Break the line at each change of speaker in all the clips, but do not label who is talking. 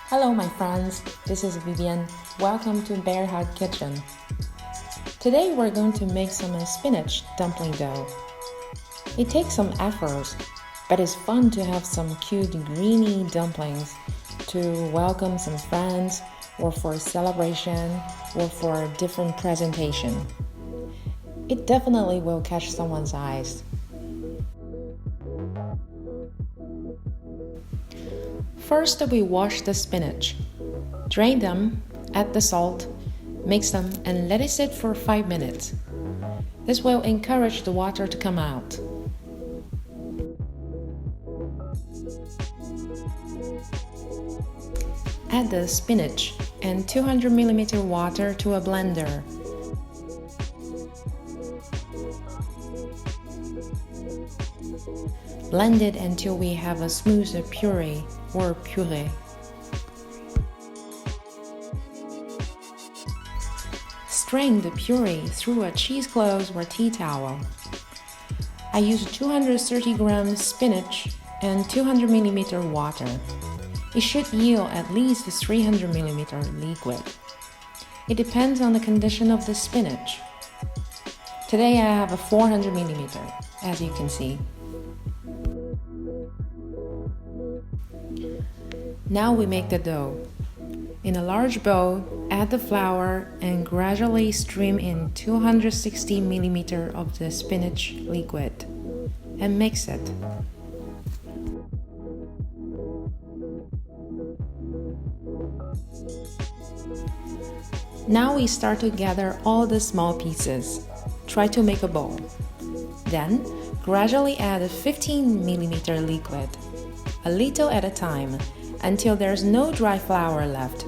Hello my friends, this is Vivian. Welcome to Bear Hut Kitchen. Today we're going to make some spinach dumpling dough. It takes some effort, but it's fun to have some cute greeny dumplings to welcome some friends or for a celebration or for a different presentation. It definitely will catch someone's eyes. First, we wash the spinach. Drain them, add the salt, mix them, and let it sit for 5 minutes. This will encourage the water to come out. Add the spinach and 200 ml water to a blender. Blend it until we have a smooth puree or puree. Strain the puree through a cheesecloth or tea towel. I use 230 grams spinach and 200 ml water. It should yield at least 300 ml liquid. It depends on the condition of the spinach. Today I have a 400 ml, as you can see. Now we make the dough. In a large bowl, add the flour and gradually stream in 260 ml of the spinach liquid and mix it. Now we start to gather all the small pieces. Try to make a ball. Then, gradually add 15 ml liquid, a little at a time, until there's no dry flour left.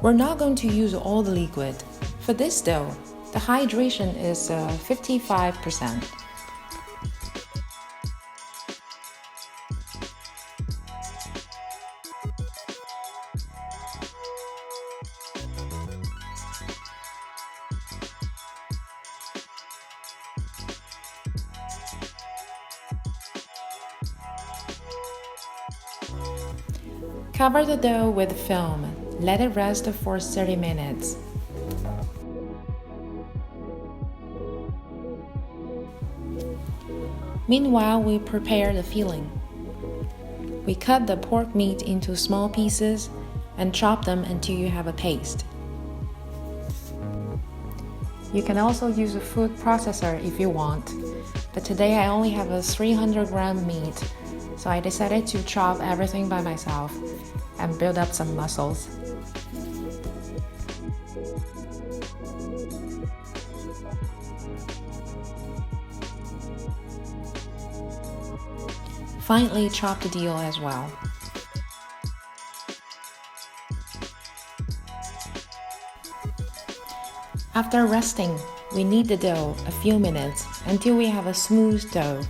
We're not going to use all the liquid. For this dough, the hydration is 55%. Cover the dough with film. Let it rest for 30 minutes. Meanwhile, we prepare the filling. We cut the pork meat into small pieces and chop them until you have a paste. You can also use a food processor if you want, but today I only have a 300 gram meat, so I decided to chop everything by myself and build up some muscles. Finally, chop the dill as well. After resting, we knead the dough a few minutes until we have a smooth dough.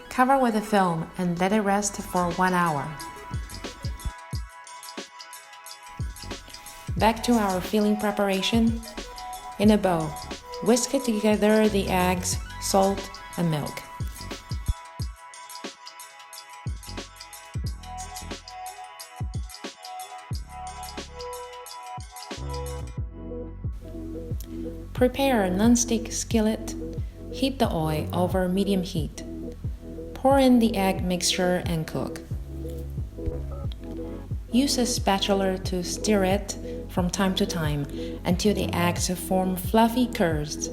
Cover with a film and let it rest for 1 hour. Back to our filling preparation. In a bowl, whisk together the eggs, salt, and milk. Prepare a non-stick skillet. Heat the oil over medium heat. Pour in the egg mixture and cook. Use a spatula to stir it from time to time until the eggs form fluffy curds,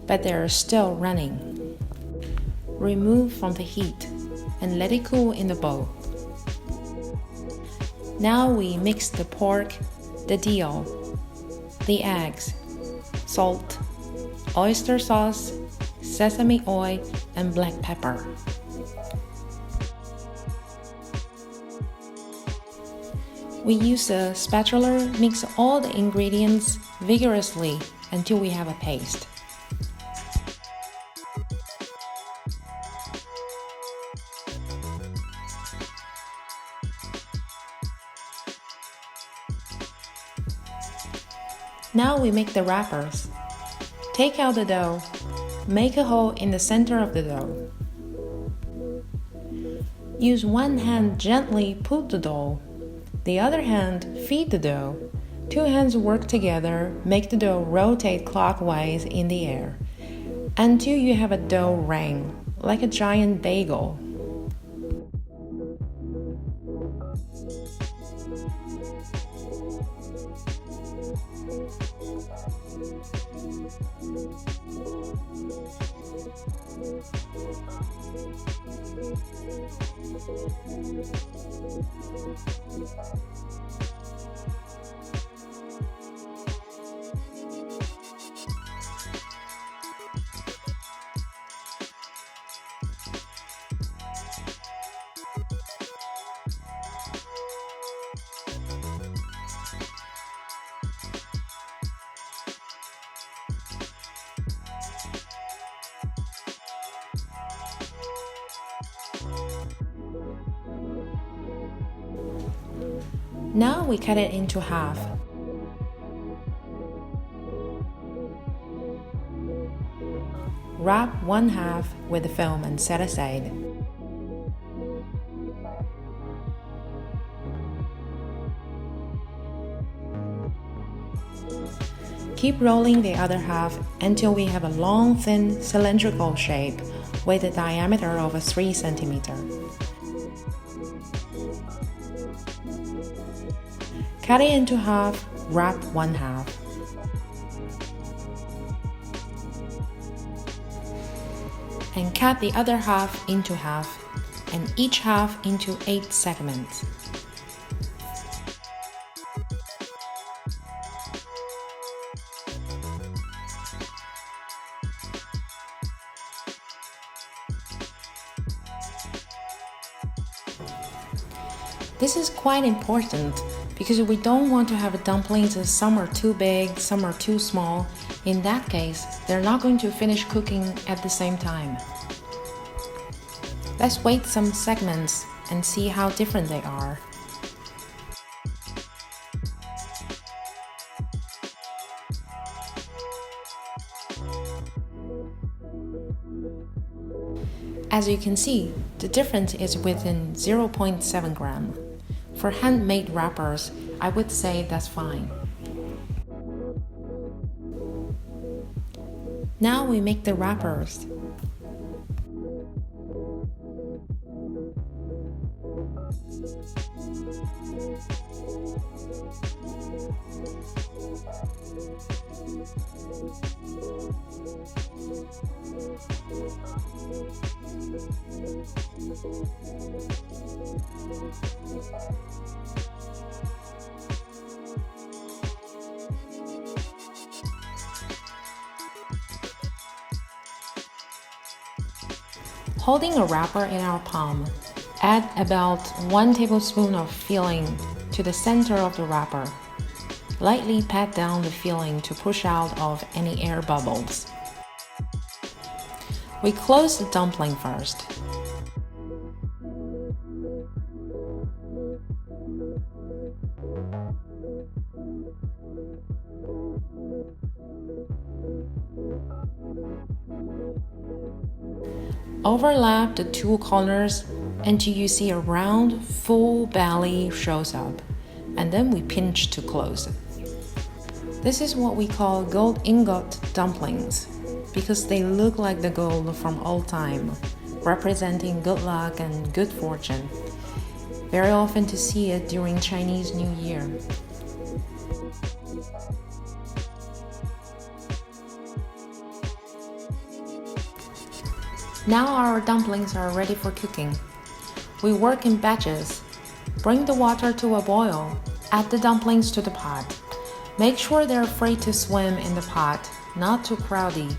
but they are still running. Remove from the heat and let it cool in the bowl. Now we mix the pork, the dill, the eggs, salt, oyster sauce, sesame oil, and black pepper. We use a spatula, mix all the ingredients vigorously until we have a paste. Now we make the wrappers. Take out the dough, Make a hole in the center of the dough. Use one hand gently pull the dough. The other hand feed the dough. Two hands work together, make the dough rotate clockwise in the air until you have a dough ring, like a giant bagel. Now we cut it into half. Wrap one half with the film and set aside. Keep rolling the other half until we have a long, thin, cylindrical shape with a diameter of 3 cm. Cut it into half, wrap one half. And cut the other half into half, and each half into 8 segments. This is quite important because we don't want to have dumplings that some are too big, some are too small. In that case, they're not going to finish cooking at the same time. Let's wait some segments and see how different they are. As you can see, the difference is within 0.7 gram. For handmade wrappers, I would say that's fine. Now we make the wrappers. Holding a wrapper in our palm, add about 1 tablespoon of filling to the center of the wrapper. Lightly pat down the filling to push out of any air bubbles. We close the dumpling first. Overlap the two corners until you see a round, full belly shows up, and then we pinch to close. This is what we call gold ingot dumplings, because they look like the gold from old time, representing good luck and good fortune. Very often to see it during Chinese New Year. Now our dumplings are ready for cooking. We work in batches. Bring the water to a boil. Add the dumplings to the pot. Make sure they're free to swim in the pot, not too crowded.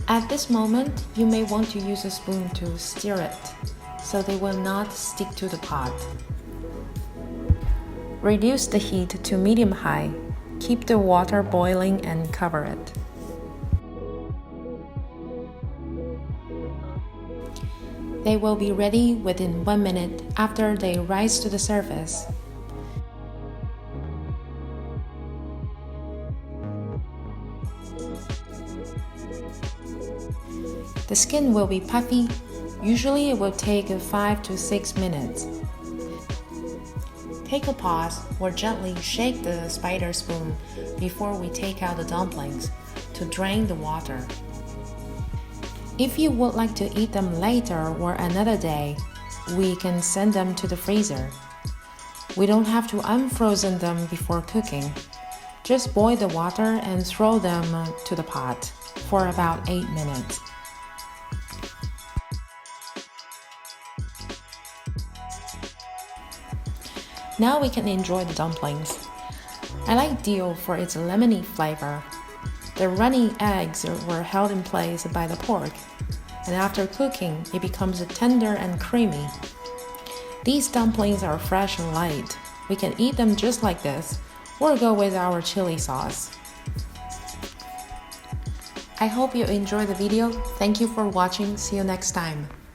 At this moment, you may want to use a spoon to stir it, so they will not stick to the pot. Reduce the heat to medium-high. Keep the water boiling and cover it. They will be ready within 1 minute after they rise to the surface. The skin will be puffy. Usually it will take 5 to 6 minutes. Take a pause or gently shake the spider spoon before we take out the dumplings to drain the water. If you would like to eat them later or another day, we can send them to the freezer. We don't have to unfrozen them before cooking. Just boil the water and throw them to the pot for about 8 minutes. Now we can enjoy the dumplings. I like dill for its lemony flavor. The runny eggs were held in place by the pork, and after cooking, it becomes tender and creamy. These dumplings are fresh and light. We can eat them just like this, or go with our chili sauce. I hope you enjoyed the video. Thank you for watching. See you next time.